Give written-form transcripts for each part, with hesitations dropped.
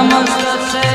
નમસ્તે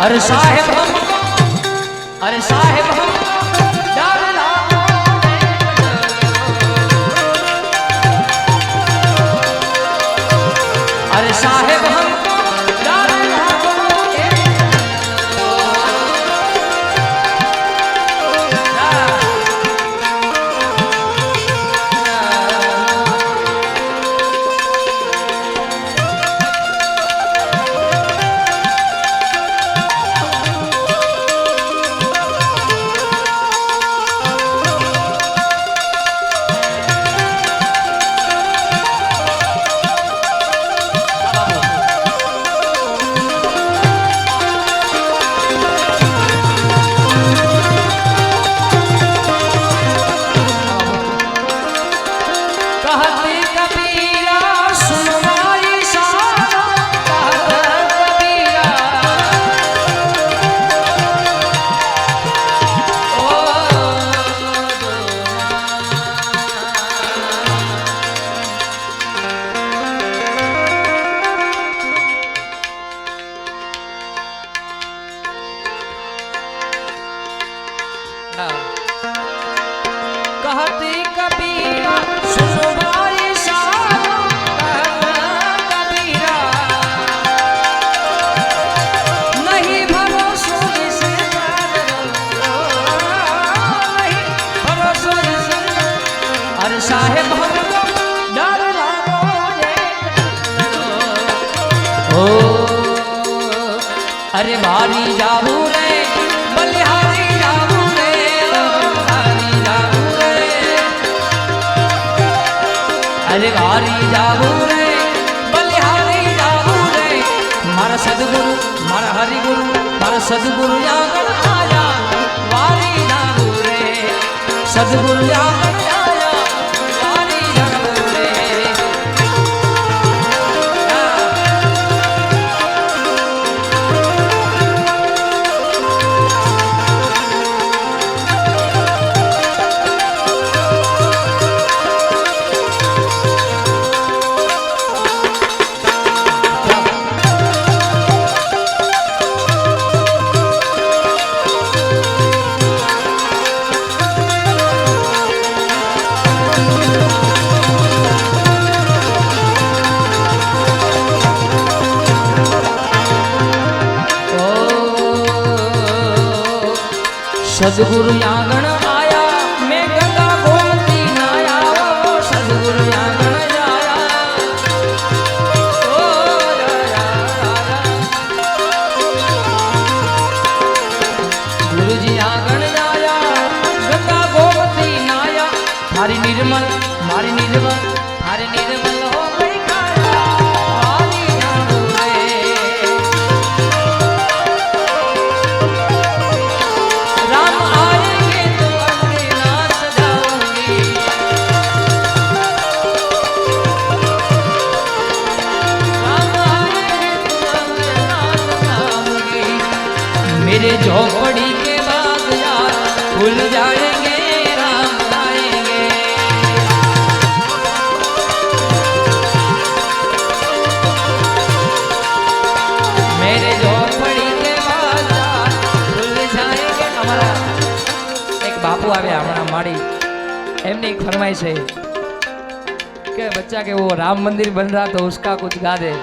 अरे साहेब अरे साहेब अरे साहेब कहती कबीरा सुनो भाई साहब कबीरा नहीं भरोसा जिसे नहीं भरोसा जिसे अरे साहेब हमको डर लागो ओ अरे भारी जाबू रे बलिहारी जाबू रे अरे भारी जाबू रे बलिहारी जाबू रे मारा सदगुरु मारा हरिगुरु मारा सदगुरु आंगन आया वारी जाबू रे सदगुरु आंगन आया वारी जाबू रे सदगुरु आंगन आया मैं गंगा गोमती नाया ओ सदगुरु आंगन आया ओ गुरु जी आंगन आया गंगा गोमती नाया थारी निर्मल मारी निर्मल थारी निर्मल हो गई काया वाली जाबू रे राम आएंगे तो अपने नाम सजाऊंगी राम आएंगे तो अपने नाम सजाऊंगी मेरे झोपड़ी के बाद यार भूल जाएंगे राम आएंगे मेरे झोपड़ी के बाद यार भूल जाएंगे हमारा एक बापू आवे हमारा माड़ी एमने एक फरमाइश है कि बच्चा के वो राम मंदिर बन रहा तो उसका कुछ गा दे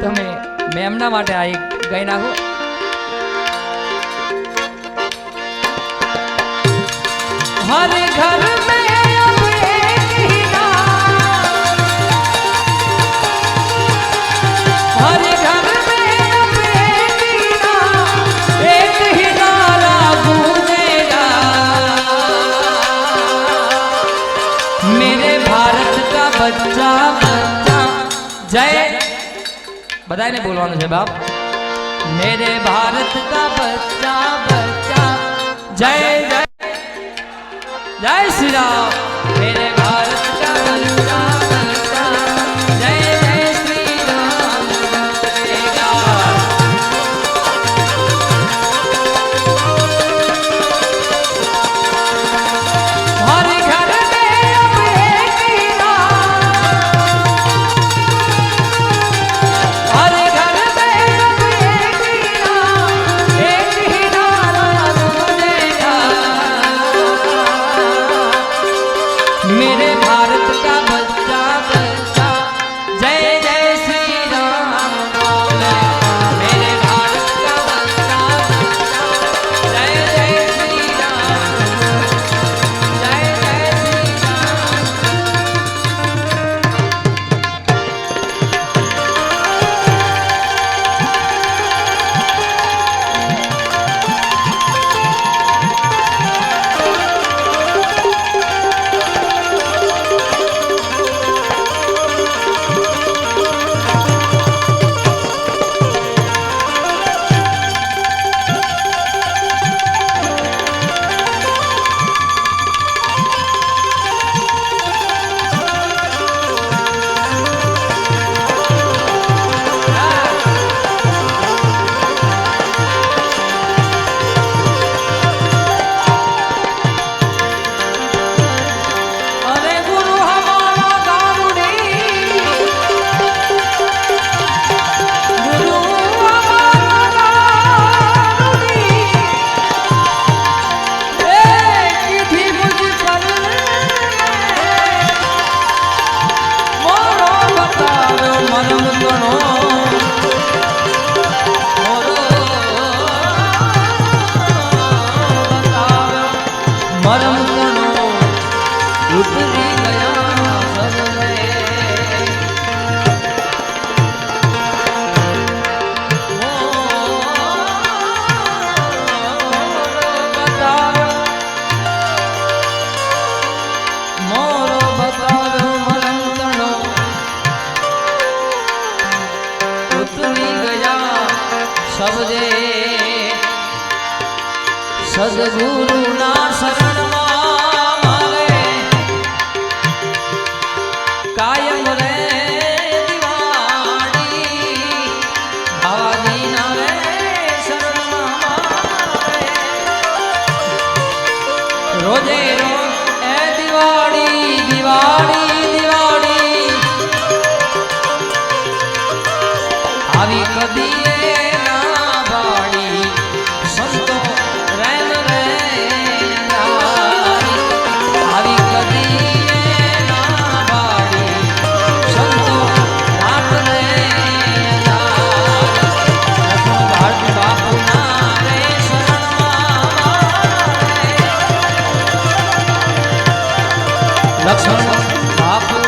तो मैं एमना माटे आ एक गाई नाखो हर घर में अब एक ही नाम, हर घर में अब एक ही नारा गूंजेगा, मेरे भारत का बच्चा बच्चा जय बधाई ने बोलवानो छे बाप, मेरे भारत का बच्चा बच्चा जय जय जय श्री राम, मेरे भारत का बच्चा बच्चा जय जय श्री राम बोलेगा। हर घर में अब एक ही नाम, हर घर में अब एक ही नाम, एक ही नारा गूंजेगा, मेरे भारत का बच्चा बच्चा जय जय श्री राम बोलेगा, मेरे भारत का बच्चा बच्चा जय जय श्री राम, जय जय श्री राम। अरे गुरु हमारा गारुड़ी, गुरु हमारा गारुड़ी, एक थी मुझ पर मोरो बतावे मरम गणो, मोरो बतावे मरम गणो, उतरी गया सब में, मोरो बतावे मरम गणो, उतरी गया सब जे, सदगुरु ना शरण मारे कायम रे दिवाड़ी, बाबाजी ना रे शरण मारे, रोजे रोज ए दिवाड़ी दिवाड़ी दिवाड़ी, આવી કદી ના વાળી સંતો રેમ રે નારી, આવી કદી ના વાળી સંતો રાત રે નારી, ભારત બાપુ ના રે શરણમાં લક્ષ્મણ બાપુ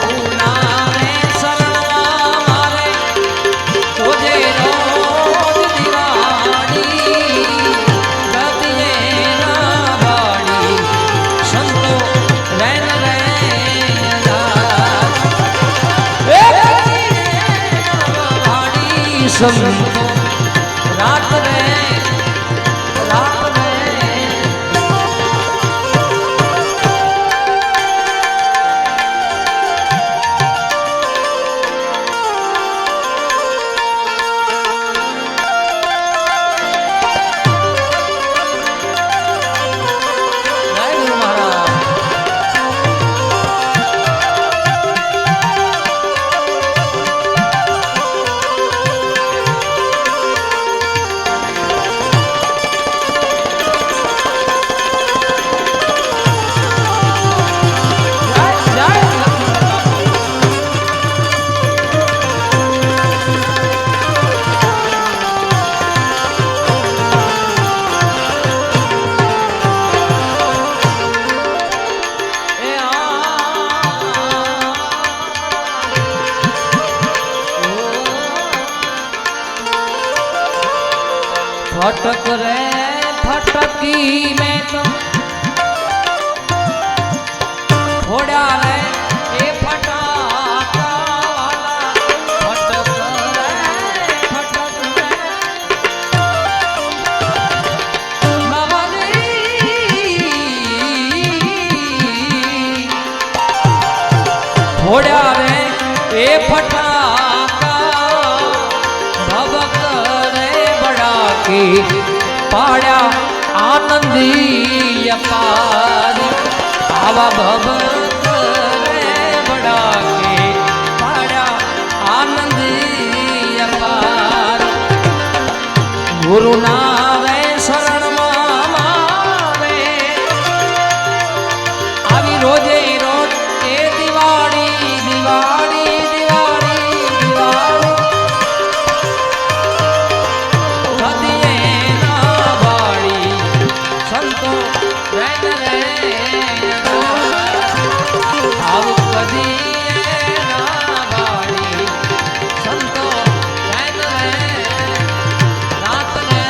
ના રે શરણમાં મારે, રોજે રોજ દિવાળી ગતિએ ના વાળી સંતો રેન રે વાળી સંતો રાત રે રાત રે। फटक रे फटकी में तो फोड़ा रे ए फटाका वाला फटक रे फटक रे बाबाजी फोड़ा रे ए फटाका भवक रे बड़ा की पाड़ा आनंदी अपार आवा भवक रे बड़ा के पाड़ा आनंदी अपार गुरु नारे शरण मावे आवी रोजे रोज ए दिवाड़ी दिवाड़ी दिवाड़ी दिवाड़ी कदिए ना बाड़ी संतो रैन रे आव कदिए ना बाड़ी संतो रैन रे रात रे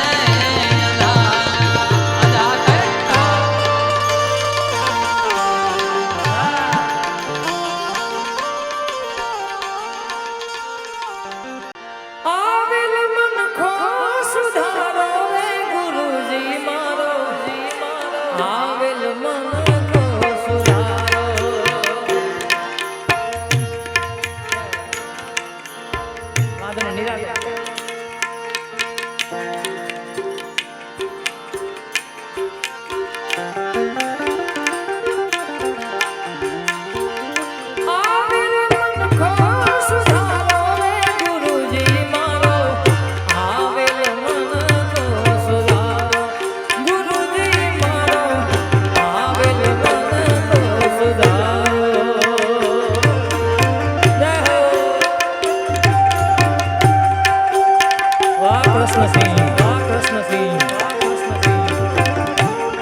अदा करता आविल मन खो सुधारो रे गुरुजी मारो आविल मन खो सुधारो वादन निराला आविल मन खो सुधारो रे गुरुजी मारो आविल मन खो सुधारो गुरुजी मारो आविल मन खो सुधारो जय हो वाह कृष्ण सिंह वाह कृष्ण सिंह वाह कृष्ण सिंह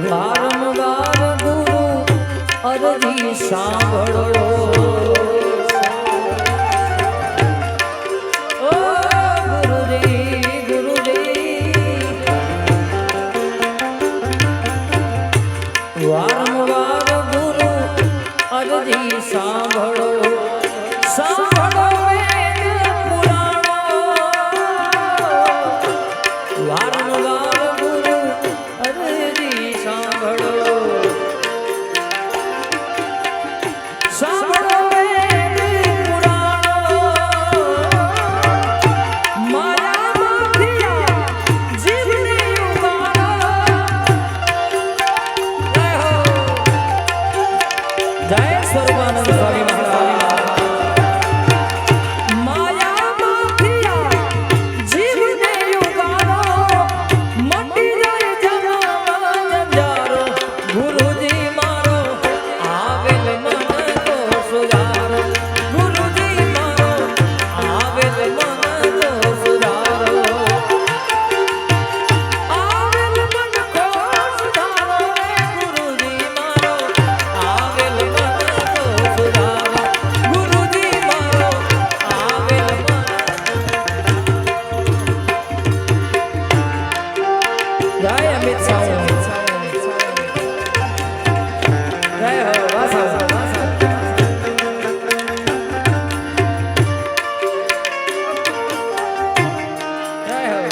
વારંવાર ગુરુ અરજી સાંભળો વારંવાર ગુરુ અરજી સાંભળો સાંભળો વેદ પુરાણો વારંવાર ગુરુ અરજી સાંભળો સાંભળો વેદ પુરાણો માયામાંથી જીવને ઉગારો જય સ્વરૂપાનંદ સ્વામી મહારાજ માયામાંથી જીવને ઉગારો મટી જાય જન્મ જંજારો ગુરુજી મારો આવેલ મન તો સુધારો ગુરુજી મારો આવેલ મન તો સુધારો આવેલ મન કો સુધારો રે ગુરુજી મારો આવેલ મન તો સુધારો ગુરુજી મારો આવેલ મન જય અમિત સાઉ જય હો વાસા જય હો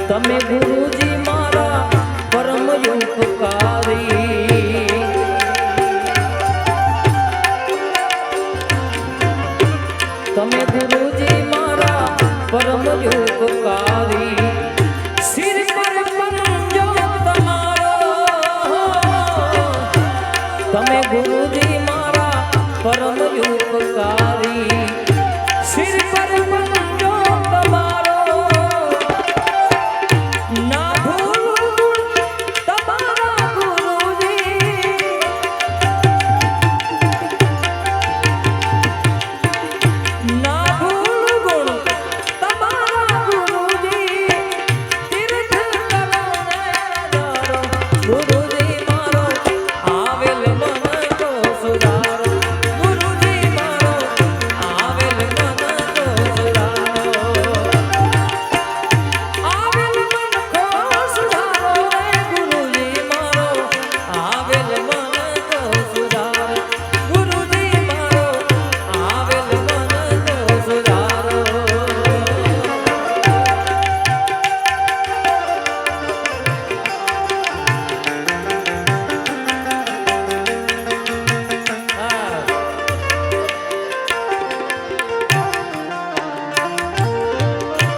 તમે ગુરુજી મારા પરમ ઉપકારી તમે ગુરુજી મારા પરમ ઉપકારી સિર પર પંજો તમારો તમે ગુરુજી મારા પરમ ઉપકારી સિર પર પંજો તમારો ના ભૂલું તમારા ગુરુજી ના ભૂલું ગુણ તમારા ગુરુજી તીર્થ કરો ને ધારો ગુરુજી મારો આવેલ મન તો સુધારો ગુરુજી મારો આવેલ મન તો સુધારો આવેલ મન કો સુધારો રે ગુરુજી મારો આવેલ મન તો સુધારો ગુરુજી મારો આવેલ મન તો સુધારો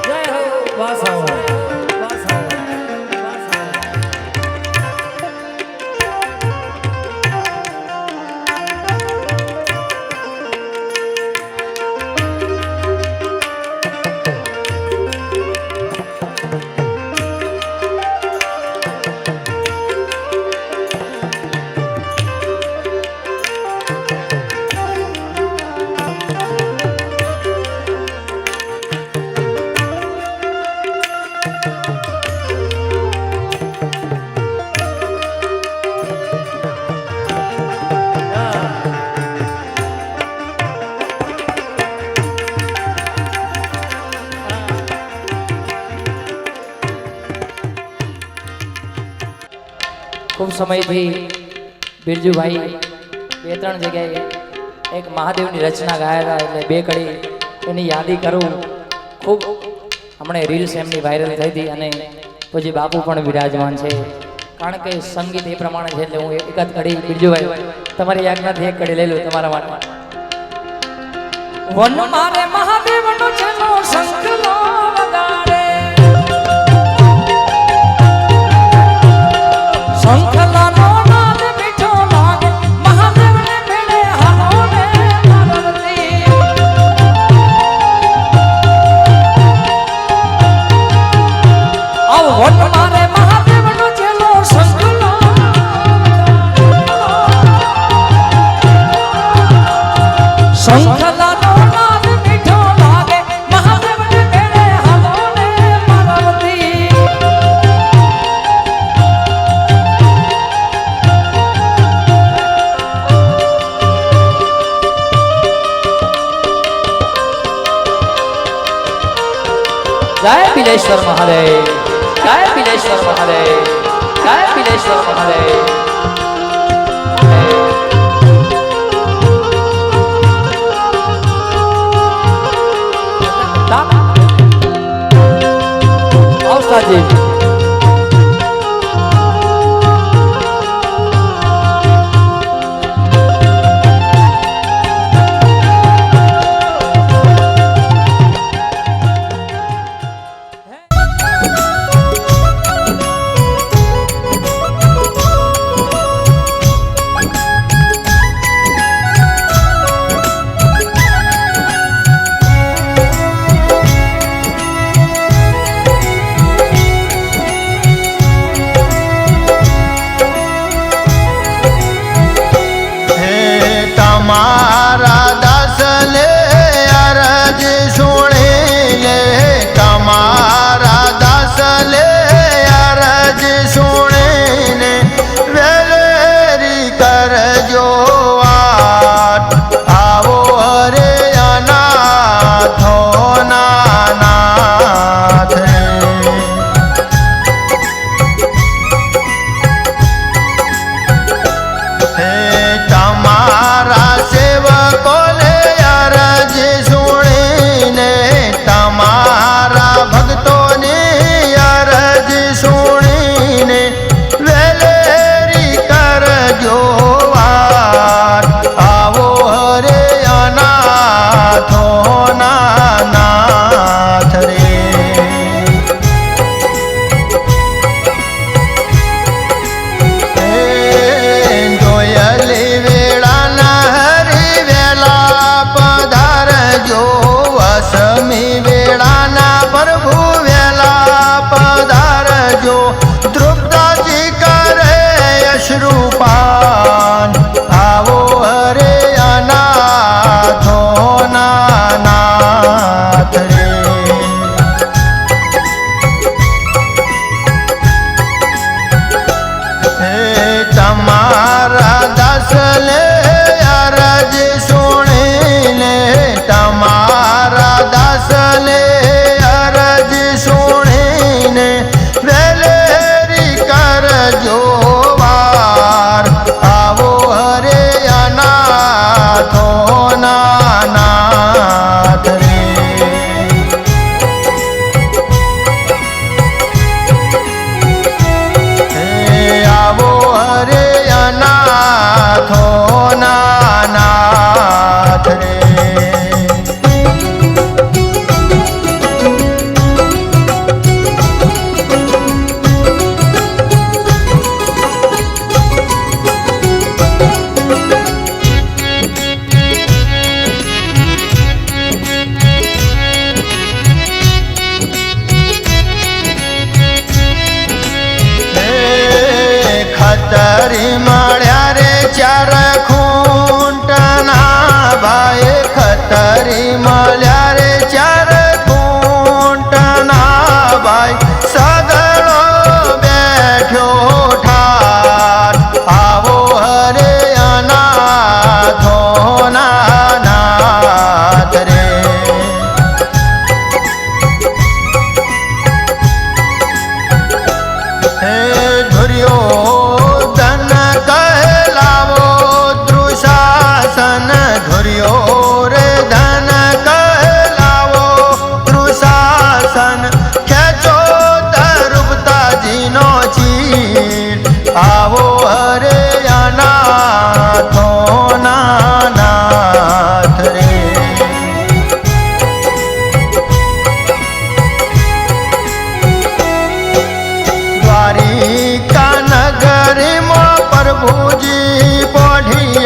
જય હો વાસાઓ વાસાઓ વાસાઓ ખૂબ સમયથી બિરજુભાઈ બે ત્રણ જગ્યાએ એક મહાદેવની રચના ગાયા હતા, એટલે બે કડી એની યાદી કરું. ખૂબ હમણે રીલ્સ એમની વાયરલ થઈ હતી અને પછી બાપુ પણ વિરાજમાન છે, કારણ કે સંગીત એ પ્રમાણે છે. એટલે હું એકાદ કડી બિરજુભાઈ તમારી યાદમાંથી એક કડી લઈ લઉં તમારા માટે. વન મારે મહાદેવનો છેલ્લો શંખલો વગાડે, શંખલાનો નાદ મીઠો લાગે, મહાદેવને મેળે હાલો ને પાર્વતી. આવ વન મારે મહાદેવનો છેલ્લો શંખલો શંખલાનો जय बिलेश्वर महादेव, जय बिलेश्वर महादेव, जय बिलेश्वर महादेव. जी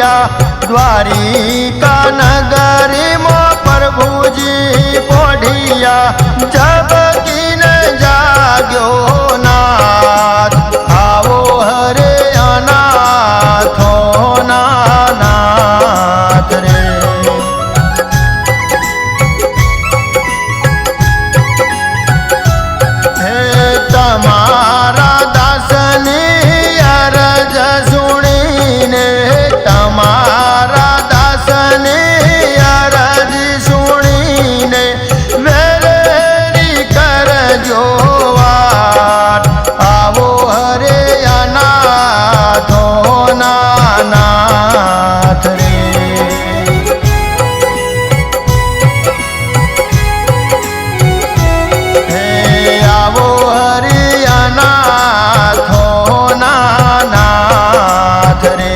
पोढ़िया द्वारिका नगरी मो प्रभुजी पोढ़िया जब की न जाग्यो नाथ आवो हरे अनाथो नाथ रे तमारा दासनी अरज सुनीने तमारा दासनी अरज सुनीने वेरी कर जो वाट आवो हरे अनाथो नाथ रे आवो हरि अनाथो नाथ रे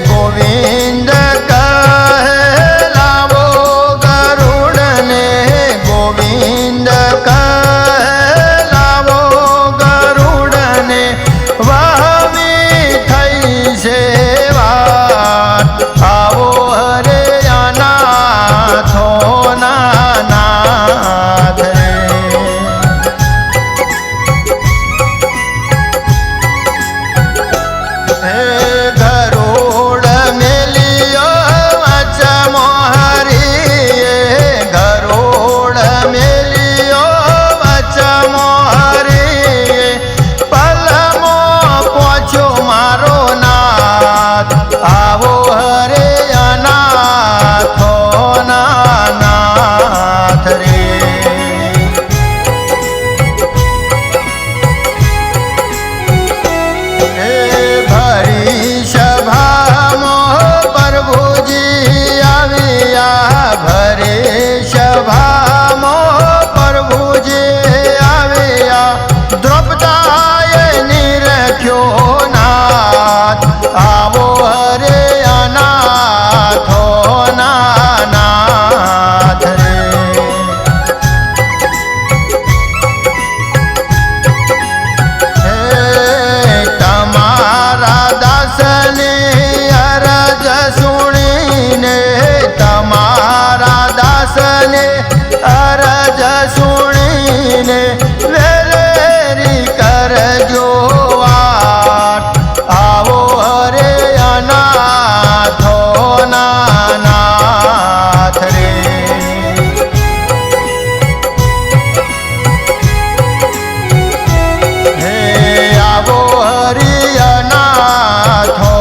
गोविंद कहलावो गरुड़ ने गोविंद कहलावो गरुड़ ने वह भी थई सेवा आवो हरे अनाथो नाथ रे गरुड़ मिलियो अचमो हरिये गरुड़ मिलियो अचमो हरिये पलमो पोछो मारो नाथ आवो हरे अनाथो नाथ रे भरी सभा मोह प्रभुजी आविया भरे सभा मोह प्रभुजी आविया द्रौपदाय निरख्यो नाथ आवो हरे अनाथो नाथ रे तमारा दासने अरज सुनीने तमारा दासने अरज सुनीने वेलेरी कर जो वाट आवो हरे अनाथो नाथ रे आवो हरि अनाथो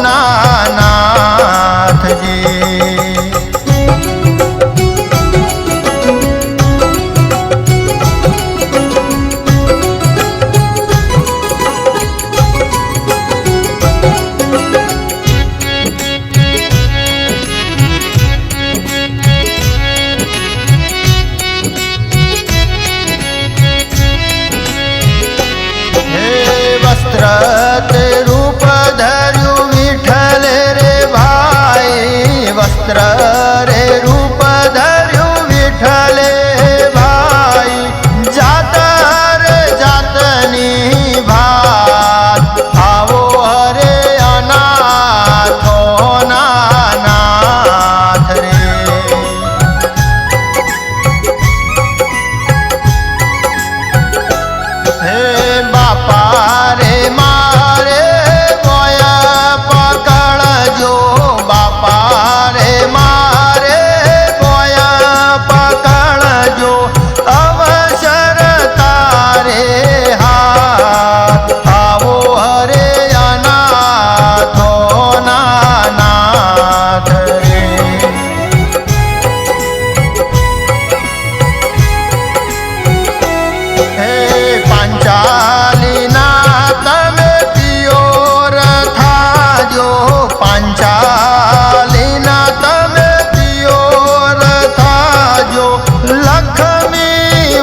नाथ जी वस्त्र ते रूप धर्यु विठल रे भाई वस्त्र रे रूप धर्यु विठल भाई जातर जातनी भात आवो हरे अनाथो नाथ रे बापा रे मारे गोया पकड़ जो बापा रे मारे गोया पकड़ जो अवसर तारे हाथ आवो हरे अनाथो नाथ रे पांचाली नाथ में पियोर था जो पांचाली नाथ में पियोर था जो लक्ष्मी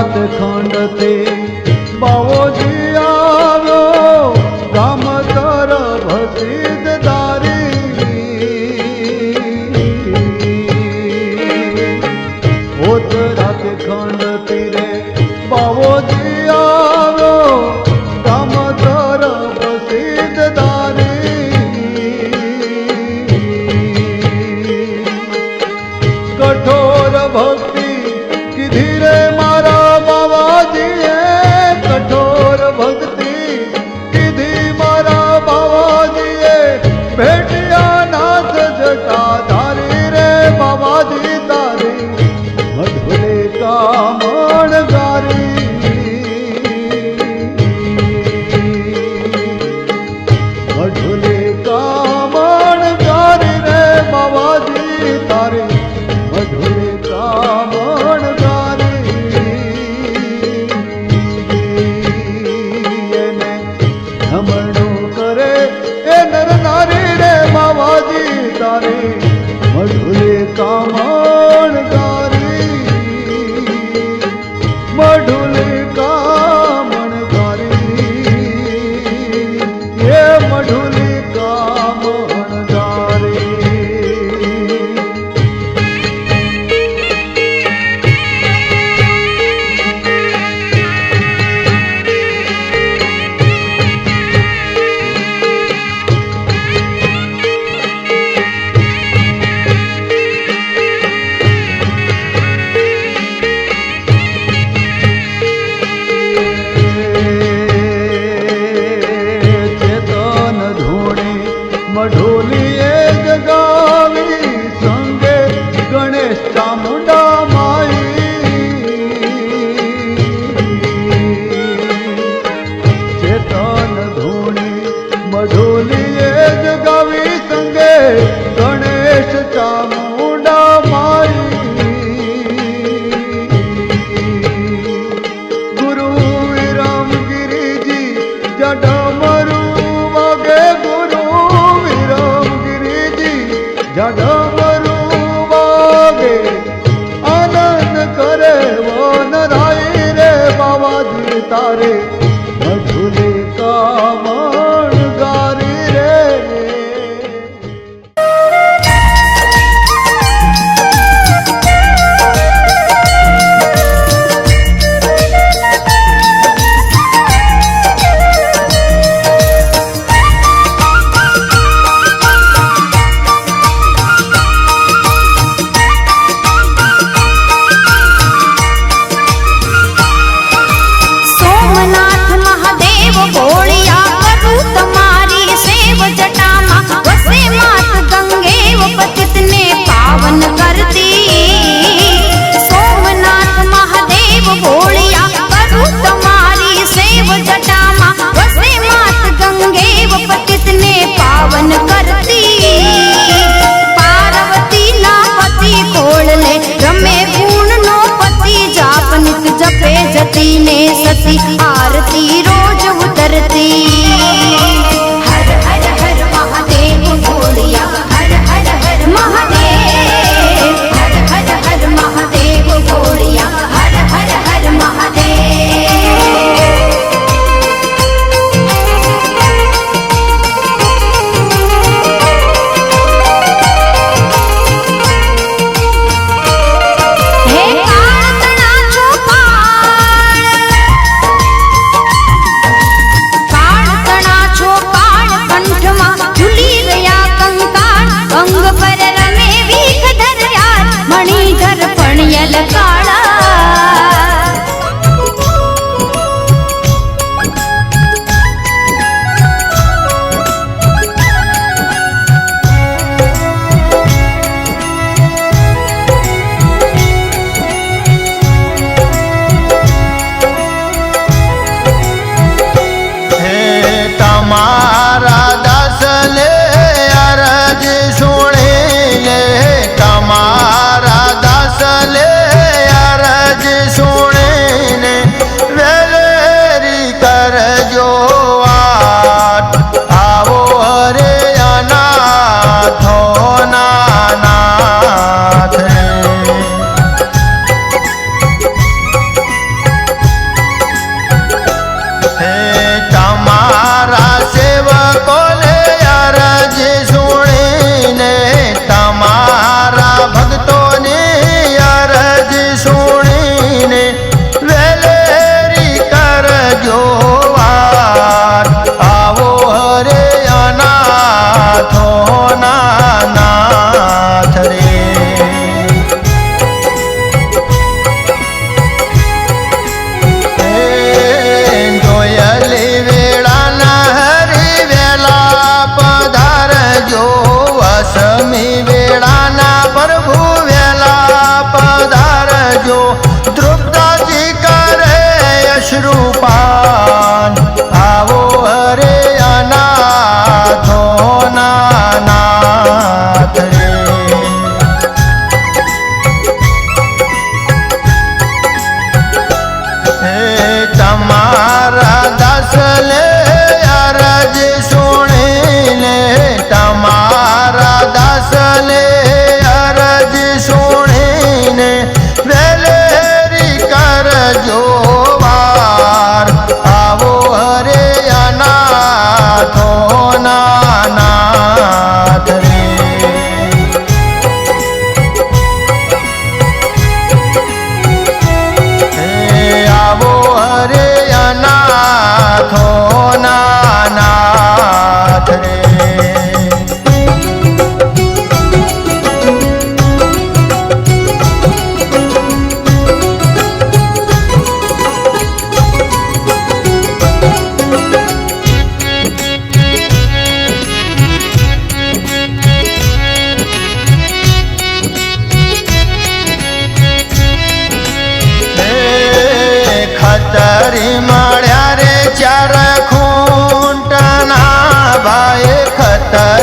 રાત ખંડતે બાવોજી આવ્યો ગામ તરફ સિદ્ધ હોત રાત ખંડતી રે બાવોજી આવ્યો ગામ તરફ સિદ્ધ કઠોર ભક્તિ કીધી રે મારા બાવાજીએ કઠોર ભક્તિ કીધી મારા બાવાજીએ ભેટિયા નાથ જટા ધારી રે બાવાજી તારી મઢુલે કામણ ગારી મઢુલે કામણ ગારી રે બાવાજી તારી મઢુલે કામણ ગારી એને નમણું કરે એ નર નારી રે બાવાજી તારી મઢુલે કામણ ગારી મઢુલે કામણ ગારી એ મઢુલે કામણ ગારી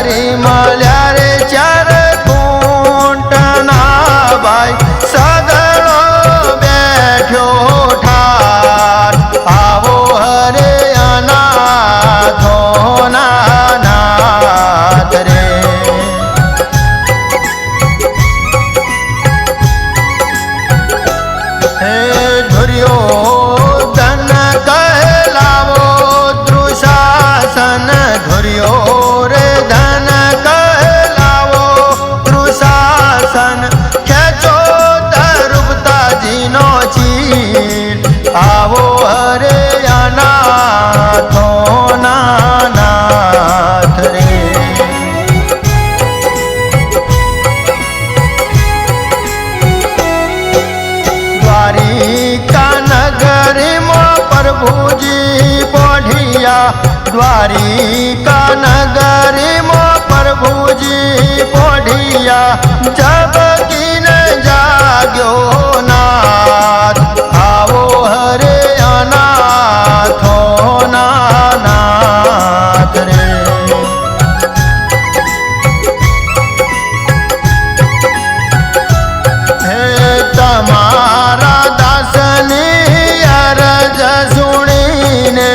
નગરી મળ્યા રે ચાર કુંટના ભાઈ સગળો બેઠ્યો ઠાર આવો હરે અનાથોના નાથ રે હે ધુર્યોધન કહેલાવો દુશાસન ધુર્યોધન કહેલાવો દુશાસન ખેંચો દ્રુપદાજીનો ચીર આવો હરે અનાથોના નાથ રે દ્વારિકા નગરીમાં પ્રભુજી પોઢિયા દ્વારિકા નગરીમાં પ્રભુજી પોઢિયા જબકીને જાગ્યો નાથ આવો હરે અનાથોના નાથ રે હે તમારા દાસની અરજ સુણીને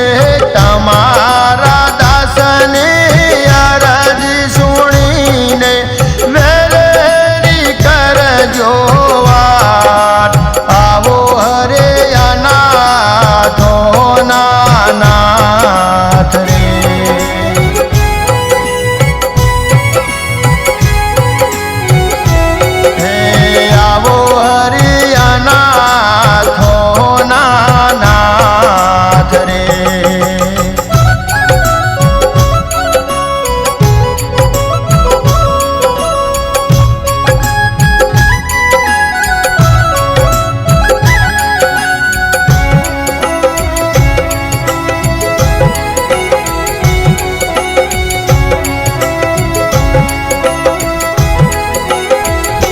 તમારા દાસની અરજ સુણીને વેરેરી કરજો વાત આવો હરે અનાથોના નાથ રે હે આવો હરિયાનાથોના નાથ રે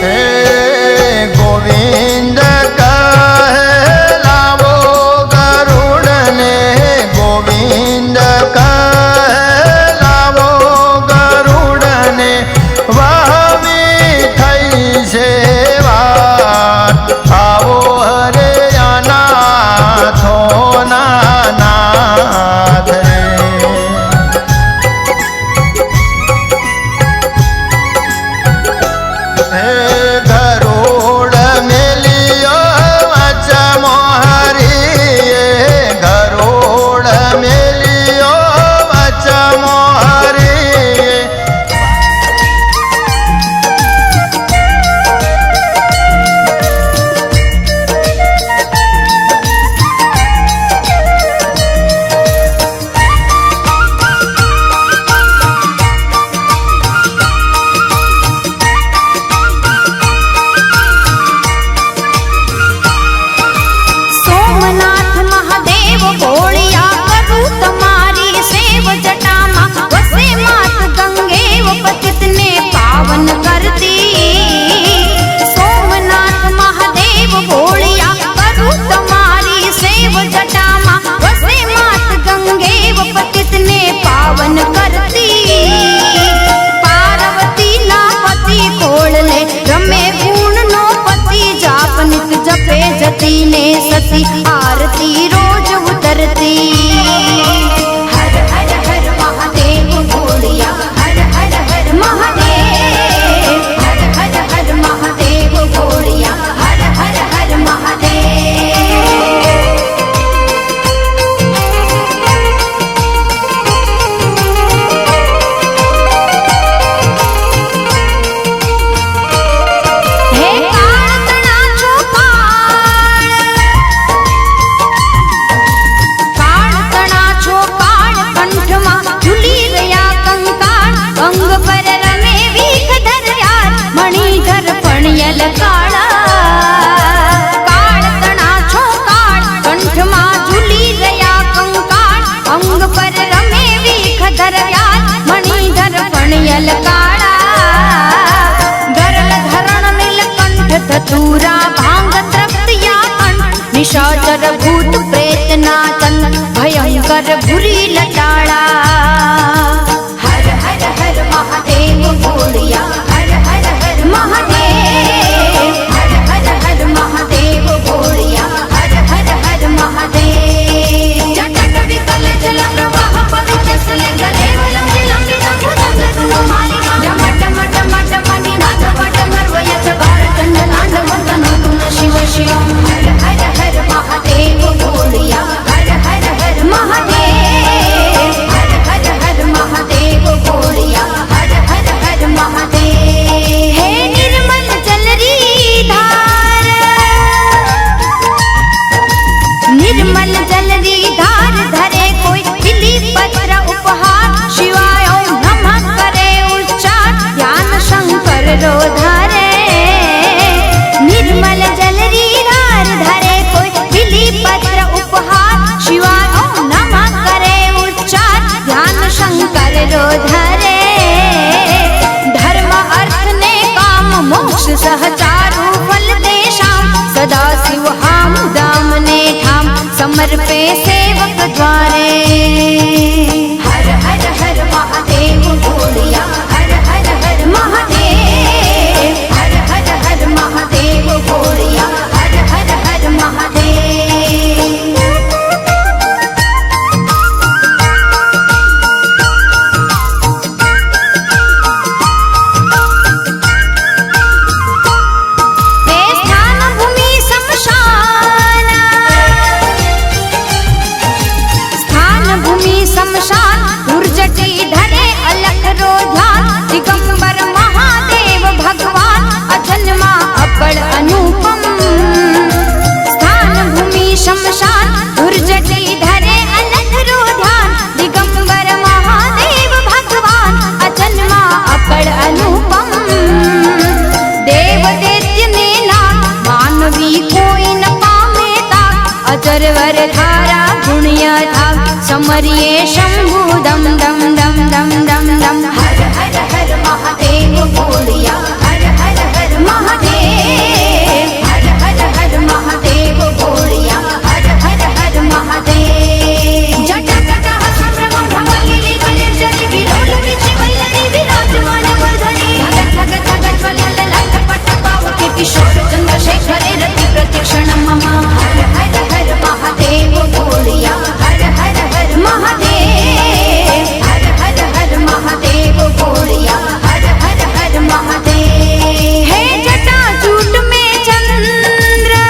હે ગોવિંદ કહેલાવો ગરુડને ગોવિંદ કહેલાવો ગરુડને વહમી થઈ છે વાત આવો હરે અનાથોના નાથ રે હે ગરુડ મેલિયો વચમો હરિયે ગરુડ મેલિયો વચમો હરિયે સોમનાથ મહાદેવ ભોળિયા કરું તમારી સેવ જટામાં વસે માત ગંગેવ પતિતને પાવન કરતી સોમનાથ મહાદેવ ભોળિયા કરું તમારી સેવ જટામાં વસે માત ગંગેવ પતિતને પાવન કરતી પાર્વતીના પતિ કોળલે રમે ગુણનો પતિ જાપ નિત જપે જતીને સતી આરતી રોજ ઉતરતી હર હર હર મહાદેવ ભોળિયા હર હર હર મહાદેવ હર હર હર મહાદેવ ભોળિયા હર હર હર મહાદેવ હે કાળતણા છો કાળતણા છો કાળ કંઠમાં ઝૂલી રહ્યા કંકાળ અંગ પર રમે વીખ ધર્યા મણિધર ફણિયલ કાળા કાળતણા છો કાળ કંઠમાં ઝૂલી રહ્યા કંકાળ અંગ પર રમે વીખ ધર્યા મણિધર ફણિયલ કાળા ગરલ ધરણ નીલકંઠ ધતુરા ભાંગ તૃપ્તિયા કંઠ નિશાચર ભૂત પ્રેતના ચંદ ભયંકર ભૂરી લટાળા હર હર હર મહાદેવ सदा शिव हाम दाम ने ठाम समर्पे सेवक द्वारे हर हर हर महादेव बोलिया हर हर हर महादेव हर हर हर महादेव बोलिया हर हर हर महादेव दिगंबर महादेव भगवान अजन्मा अपड़ अनुपम स्थान भूमि शमशान दुर्जटी धरे अलग रो ध्यान दिगंबर महादेव भगवान अजन्मा अपड़ अनुपम देव दैत्य ने नाम मानवी कोई न पामे ताक अजर वर धारा पुण्य था समरिये शंभु दम दम दम दम दम दम हर हर हर महादेव बोलिया हर हर हर महादेव हर हर हर महादेव बोलिया हर हर हर महादेव जटा जटा संभ्रम भमगिरी कलिर्जरी विलोल विचि वैलरी विराजमान वर्धनी धगत धगत धगत वलल लट पट पावके किशोर चंद्रशेखर रति प्रत्यक्षण मम हर हर हर महादेव बोलिया हर हर हर महादेव हर हर हर महादेव बोलिया हर हर हर महादेव हे जटाजूट में चंद्र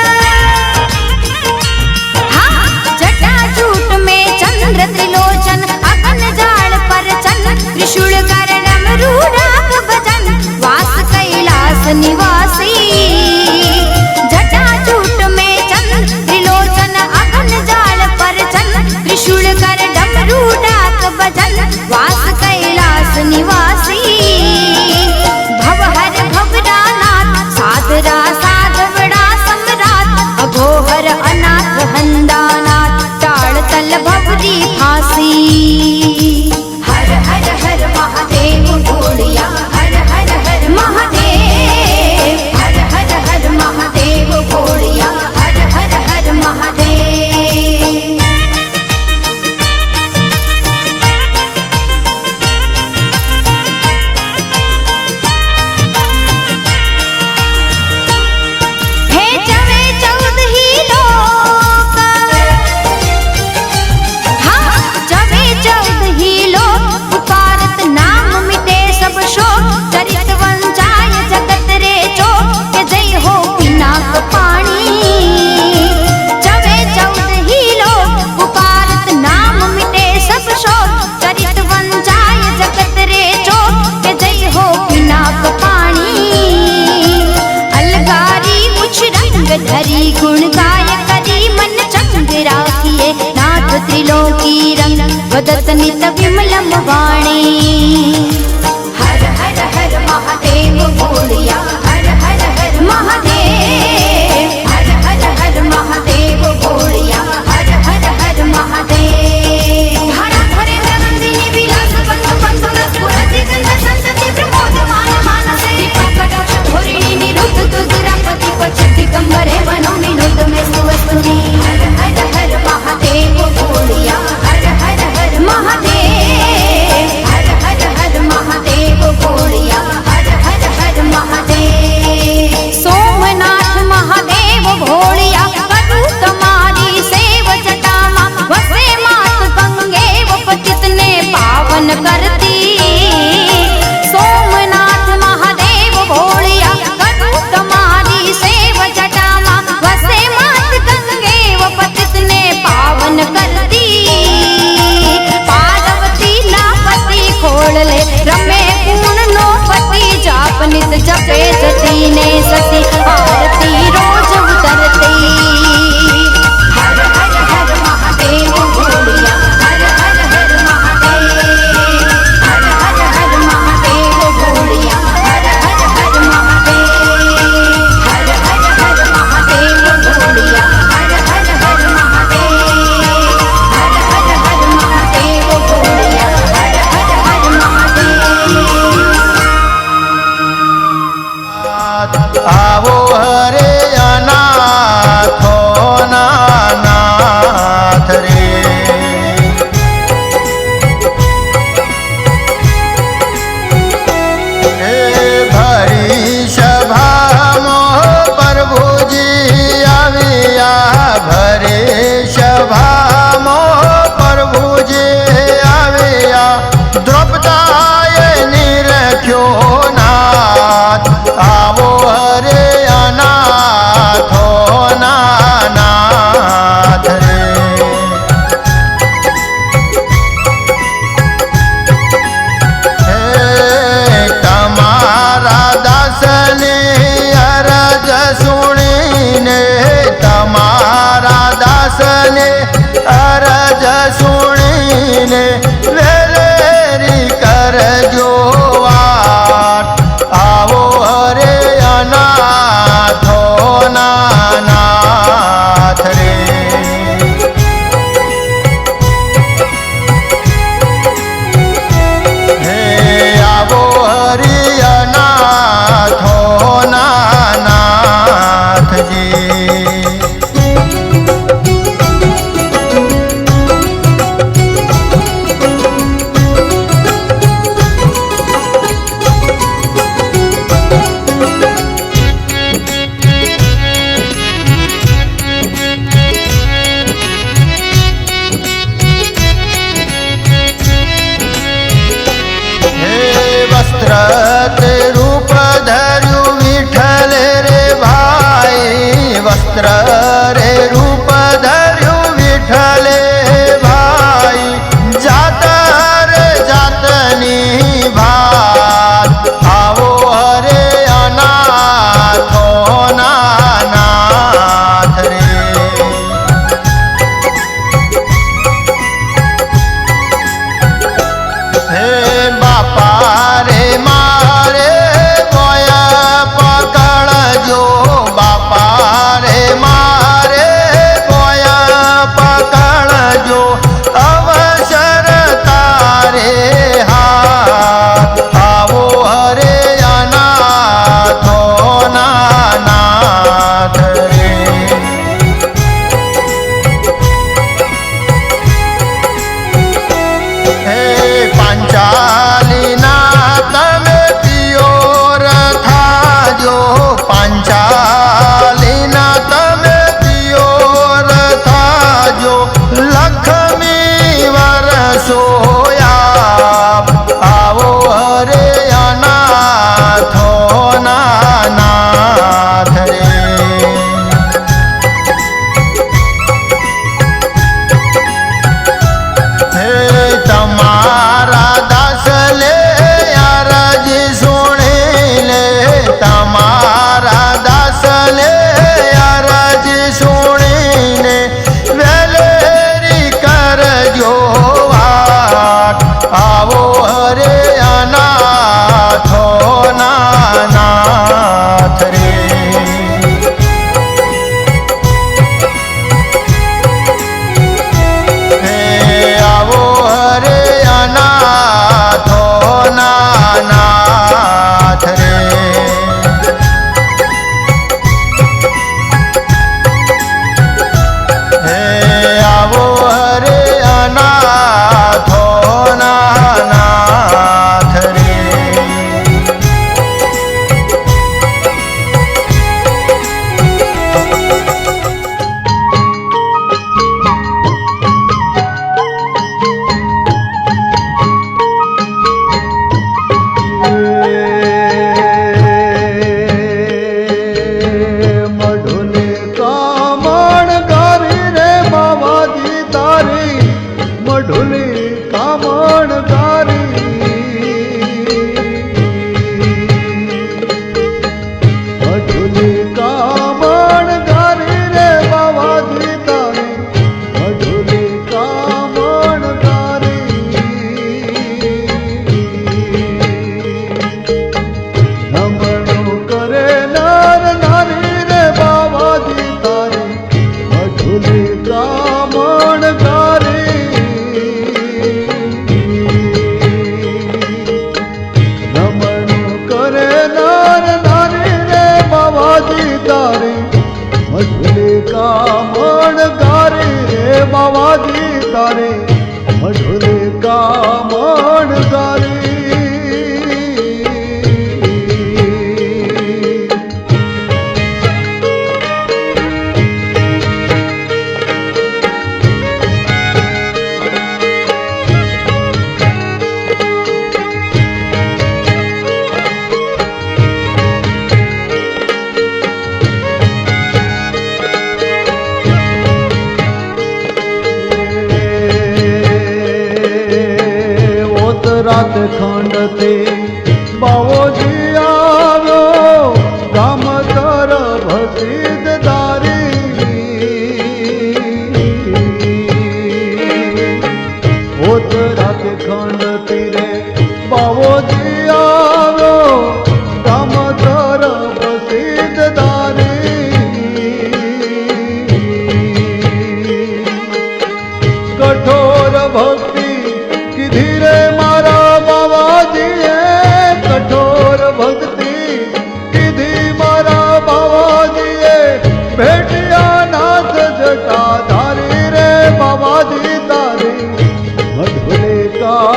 हाँ जटाजूट में चंद्र त्रिलोचन अगन जाल पर चंद्र त्रिशूल करडम रूराग भजन वास कैलास निवासी जटाजूट में चंद्र त्रिलोचन अगन जाल पर चंद्र त्रिशूल करडम रूराग भजन वास कैलास निवासी भवहर भवरानाथ साधरा साधवड़ा सम्राट अघोहर अनाथ हंदानाथ टाळ तल भवरी फांसी हर हर हर महादेव बोलिया हर हर हर महादेव हर हर हर महादेव बोलिया हर हर हर महादेव हे चवे चौदही लोक हाँ चवे चौदही लोक पुकारत नाम मिटे सब शोक चरित वंचाय जगत रे चोक के जय हो पिनाक पाणी चवे चौदही लोक पुकारत नाम मिटे सब शोक चरित वंचाय जगत रे चोक के जय हो पिनाक पाणी अलगारी कुछ रंग धरी गुण गाय करी मन चंग राखिए नाथ त्रिलोकी रंग वदत नित विमलम वाणी हर हर हर महादेव बोलिया हर हर हर महादेव हर हर हर महादेव बोलिया हर हर हर महादेव हर हरे नंदिनी विलास बंध बंध स्फुरति गंध संतति प्रमोदमान मानसे कटाक्ष धोरिणी निरुद्ध दुर्गापति क्वचित दिगंबरे वनो विनोद में सुवस्तुनि हर हर हर महादेव बोलिया हर हर हर महादेव हर हर हर महादेव बोलिया हर हर हर महादेव નાથ રે ભરી સભામાં પ્રભુજી આવ્યા ભરે સભામાં પ્રભુજી આવ્યા દ્રૌપદાએ નિરખ્યો નાથ આવો હરે અનાથો નાથ રે તમારા દાસને અરજ સુણીને તમારા દાસને અરજ સુણીને વેલેરી કરજો વાટ આવો હરે અનાથો નાથ રે હે આવો હરિ અનાથો નાથજી વસ્ત્ર તે રૂપ ધર્યું વિઠ્ઠલ રે ભાઈ વસ્ત્ર રે રૂપ ધર્યું વિઠ્ઠલ ભાઈ જાત રે જાતની ભાત આવો હરે અનાથો નાથ રે હે બાપા રે મારે ગોયા પકડજો બાપા રે મારે ગોયા પકડજો અવસર તારે હાથ આવો હરે અનાથો નાથ રે હે પાંચાલીના તમે પિયોર થાજો પાંચાલીના તમે પિયોર થાજો લક્ષ્મી વરસોયા આવો હરે અનાથો નાથ રે હે તમારા દાસ લે અરજ સુણી લે તમારા દાસ લે અરજ સુણીને વેલેરી કરજો વાટ આવો હરે અનાથો નાથ રે હે આવો હરે અનાથો નાથ રે હે આવો હરે અનાથો નાથ રે મઢુલે કામણ ગારી રે બાવાજી તારી મઢુલે કામણ ગારી મઢુલે કામણ ગારી રે બાવાજી તારી મઢુલે કામણ ગારી નમણું કરે નર નારી રે બાવાજી તારી મઢુલે કામણ ગારી નમણું કરે નર નારી રે બાવાજી તારી મઢુલે કામણ ગારી રે બાવાજી રાત ખંડતે બાવોજી આવ્યો ગામ તરફ સિદ્ધદારી હોત રાત ખંડતી રે બાવોજી આવ્યો ગામ તરફ સિદ્ધદારી કઠોર ભક્તિ કીધી રે મારા બાવાજીએ કઠોર ભક્તિ કીધી મારા બાવાજીએ ભેટિયા નાથ જટા ધારી રે બાવાજી તારી મઢુલે કા